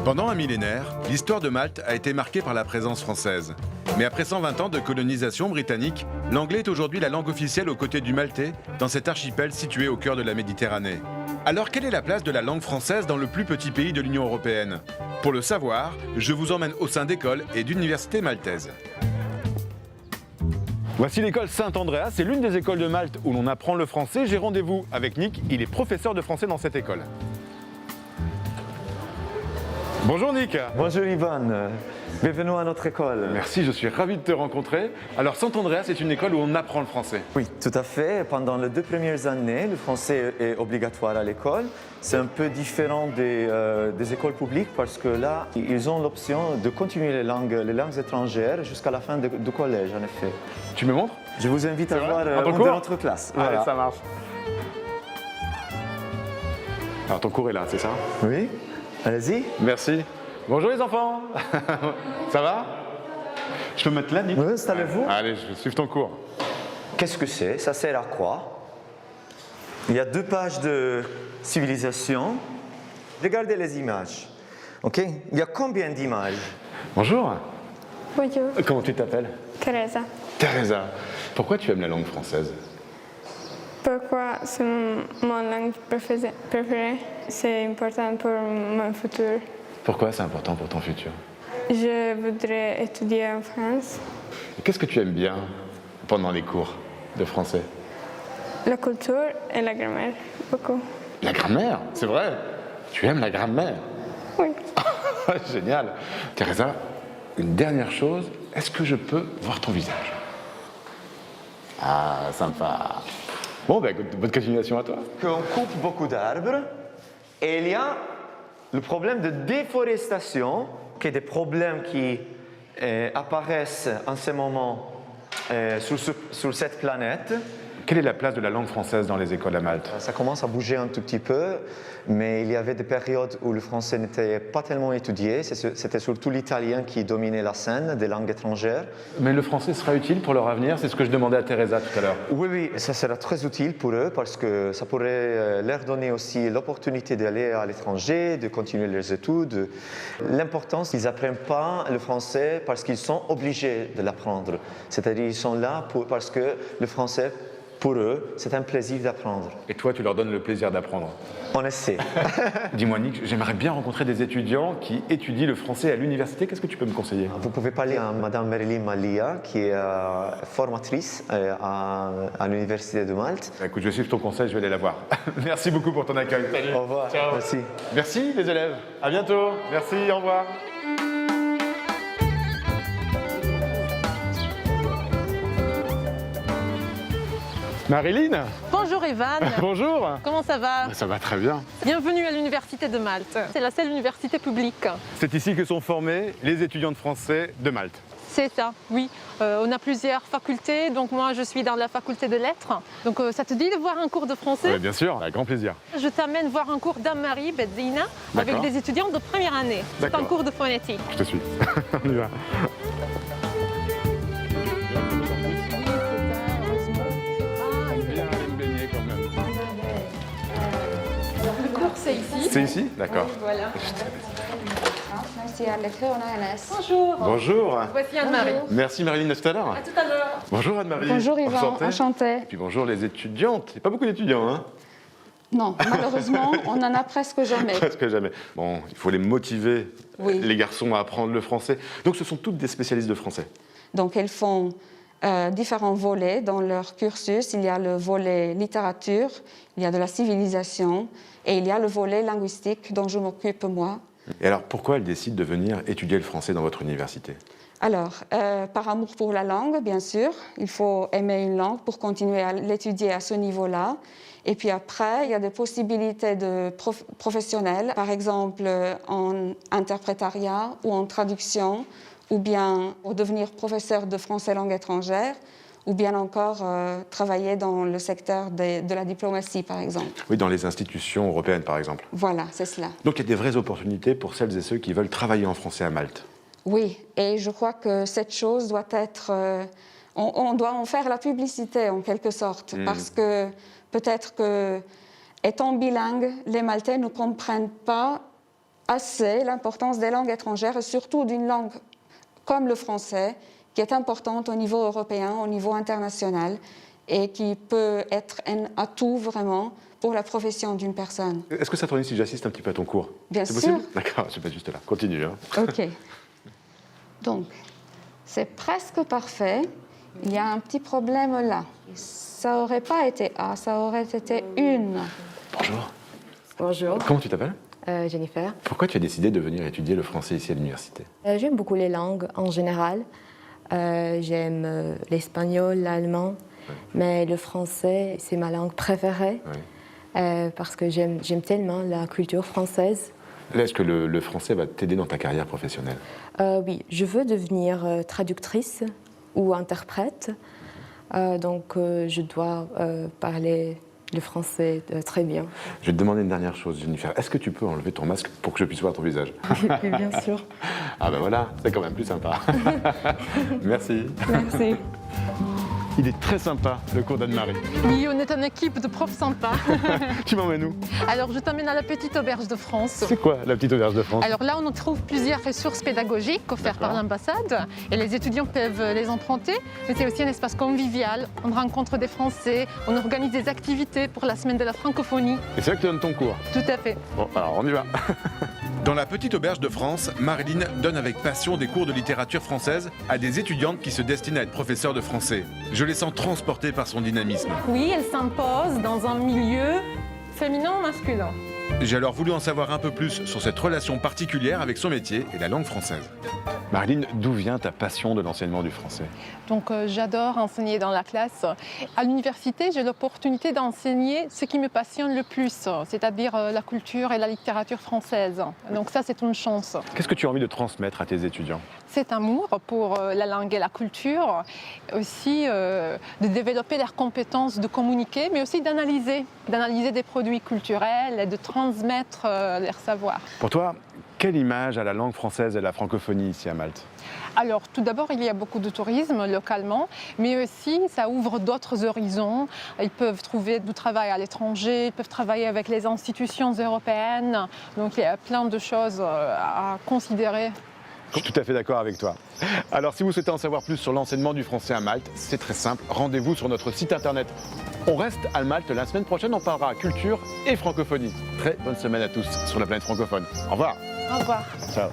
Pendant un millénaire, l'histoire de Malte a été marquée par la présence française. Mais après 120 ans de colonisation britannique, l'anglais est aujourd'hui la langue officielle aux côtés du maltais dans cet archipel situé au cœur de la Méditerranée. Alors quelle est la place de la langue française dans le plus petit pays de l'Union européenne? Pour le savoir, je vous emmène au sein d'écoles et d'universités maltaises. Voici l'école Saint-Andreas, c'est l'une des écoles de Malte où l'on apprend le français. J'ai rendez-vous avec Nick, il est professeur de français dans cette école. Bonjour Nick. Bonjour Ivan, bienvenue à notre école. Merci, je suis ravi de te rencontrer. Alors Saint-Andreas, c'est une école où on apprend le français. Oui, tout à fait. Pendant les 2 premières années, le français est obligatoire à l'école. C'est un peu différent des écoles publiques parce que là, ils ont l'option de continuer les langues étrangères jusqu'à la fin du collège, en effet. Tu me montres? Je vous invite à voir ton une cours de notre classe. Allez, Voilà. ça marche. Alors ton cours est là, c'est ça? Oui, allez-y. Merci. Bonjour les enfants. Ça va? Je peux me mettre là, Nick? Oui, installez-vous. Allez, je vais suivre ton cours. Qu'est-ce que c'est? Ça sert à quoi? Il y a 2 pages de civilisation. Regardez les images. Ok? Il y a combien d'images? Bonjour. Bonjour, Comment tu t'appelles? Teresa. Teresa. Pourquoi tu aimes la langue française? Pourquoi c'est mon langue préférée? C'est important pour mon futur. Pourquoi c'est important pour ton futur? Je voudrais étudier en France. Qu'est-ce que tu aimes bien pendant les cours de français? La culture et la grammaire, beaucoup. La grammaire, c'est vrai? Tu aimes la grammaire? Oui. Génial. Teresa, une dernière chose, est-ce que je peux voir ton visage? Ah, sympa. Bon, ben, bonne continuation à toi. Qu'on coupe beaucoup d'arbres et il y a le problème de déforestation, qui est des problèmes qui apparaissent en ce moment sur cette planète. Quelle est la place de la langue française dans les écoles à Malte? Ça commence à bouger un tout petit peu, mais il y avait des périodes où le français n'était pas tellement étudié. C'était surtout l'italien qui dominait la scène des langues étrangères. Mais le français sera utile pour leur avenir, c'est ce que je demandais à Teresa tout à l'heure. Oui, oui, ça sera très utile pour eux parce que ça pourrait leur donner aussi l'opportunité d'aller à l'étranger, de continuer leurs études. L'important, c'est qu'ils n'apprennent pas le français parce qu'ils sont obligés de l'apprendre. C'est-à-dire qu'ils sont là parce que le français, pour eux, c'est un plaisir d'apprendre. Et toi, tu leur donnes le plaisir d'apprendre. On essaie. Dis-moi, Nick, j'aimerais bien rencontrer des étudiants qui étudient le français à l'université. Qu'est-ce que tu peux me conseiller? Vous pouvez parler à Madame Marilyn Malia, qui est formatrice à l'Université de Malte. Écoute, je vais suivre ton conseil, je vais aller la voir. Merci beaucoup pour ton accueil. Salut. Au revoir. Ciao. Merci. Merci les élèves. À bientôt. Merci, au revoir. Marilyn. Bonjour Evan. Bonjour. Comment ça va? Ça va très bien. Bienvenue à l'Université de Malte. C'est la seule université publique. C'est ici que sont formés les étudiants de français de Malte. C'est ça, oui. On a plusieurs facultés, donc moi je suis dans la faculté de lettres. Donc ça te dit de voir un cours de français? Ouais, bien sûr, avec grand plaisir. Je t'amène voir un cours d'Anne-Marie Bedzina avec D'accord. des étudiants de première année. C'est un D'accord. cours de phonétique. Je te suis. On y va. Le cours c'est ici. C'est ici? D'accord. Voilà. Bonjour. Bonjour. Voici Anne-Marie. Merci Marilyn, à tout à l'heure. À tout à l'heure. Bonjour Anne-Marie. Bonjour Yvan, enchantée. Et puis bonjour les étudiantes. Il n'y a pas beaucoup d'étudiants, hein? Non, malheureusement, on n'en a presque jamais. Presque jamais. Bon, il faut les motiver, Oui. les garçons, à apprendre le français. Donc ce sont toutes des spécialistes de français. Donc elles font différents volets dans leur cursus. Il y a le volet littérature, il y a de la civilisation et il y a le volet linguistique dont je m'occupe moi. Et alors pourquoi elles décident de venir étudier le français dans votre université? Alors, par amour pour la langue, bien sûr. Il faut aimer une langue pour continuer à l'étudier à ce niveau-là. Et puis après, il y a des possibilités de professionnelles, par exemple en interprétariat ou en traduction, ou bien pour devenir professeur de français langue étrangère, ou bien encore travailler dans le secteur de la diplomatie, par exemple. Oui, dans les institutions européennes, par exemple. Voilà, c'est cela. Donc il y a des vraies opportunités pour celles et ceux qui veulent travailler en français à Malte. Oui, et je crois que cette chose doit être... on doit en faire la publicité, en quelque sorte, parce que peut-être que, étant bilingue, les Maltais ne comprennent pas assez l'importance des langues étrangères et surtout d'une langue comme le français, qui est importante au niveau européen, au niveau international et qui peut être un atout vraiment pour la profession d'une personne. Est-ce que ça t'ennuie si j'assiste un petit peu à ton cours? Bien C'est sûr. possible? D'accord, je vais juste là. Continue. Hein. OK. Donc, c'est presque parfait. Il y a un petit problème là. Ça n'aurait pas été A, ça aurait été une. Bonjour. Bonjour, Comment tu t'appelles? Jennifer. Pourquoi tu as décidé de venir étudier le français ici à l'université? J'aime beaucoup les langues en général. J'aime l'espagnol, l'allemand, mais le français, c'est ma langue préférée parce que j'aime tellement la culture française. Est-ce que le français va t'aider dans ta carrière professionnelle? Oui, je veux devenir traductrice ou interprète, donc je dois parler le français très bien. Je vais te demander une dernière chose, Jennifer. Est-ce que tu peux enlever ton masque pour que je puisse voir ton visage? Bien sûr. Ah ben voilà, c'est quand même plus sympa. Merci. Merci. Il est très sympa, le cours d'Anne-Marie. Oui, on est une équipe de profs sympas. Tu m'emmènes où? Alors, je t'emmène à la Petite Auberge de France. C'est quoi la petite auberge de France? Alors là, on trouve plusieurs ressources pédagogiques offertes par l'ambassade et les étudiants peuvent les emprunter. Mais c'est aussi un espace convivial. On rencontre des Français, on organise des activités pour la semaine de la francophonie. Et c'est là que tu donnes ton cours? Tout à fait. Bon, alors on y va. Dans la Petite Auberge de France, Marilyn donne avec passion des cours de littérature française à des étudiantes qui se destinent à être professeurs de français. Je les sens transportées par son dynamisme. Oui, elle s'impose dans un milieu féminin ou masculin. J'ai alors voulu en savoir un peu plus sur cette relation particulière avec son métier et la langue française. Marilyn, d'où vient ta passion de l'enseignement du français? Donc j'adore enseigner dans la classe. À l'université, j'ai l'opportunité d'enseigner ce qui me passionne le plus, c'est-à-dire la culture et la littérature française. Donc ça, c'est une chance. Qu'est-ce que tu as envie de transmettre à tes étudiants? Cet amour pour la langue et la culture, aussi de développer leurs compétences de communiquer, mais aussi d'analyser des produits culturels et de transmettre leur savoir. Pour toi, quelle image a la langue française et la francophonie ici à Malte? Alors, tout d'abord, il y a beaucoup de tourisme localement, mais aussi ça ouvre d'autres horizons. Ils peuvent trouver du travail à l'étranger, ils peuvent travailler avec les institutions européennes. Donc, il y a plein de choses à considérer. Je suis tout à fait d'accord avec toi. Alors, si vous souhaitez en savoir plus sur l'enseignement du français à Malte, c'est très simple. Rendez-vous sur notre site internet. On reste à Malte la semaine prochaine. On parlera culture et francophonie. Très bonne semaine à tous sur la planète francophone. Au revoir. Au revoir. Ciao.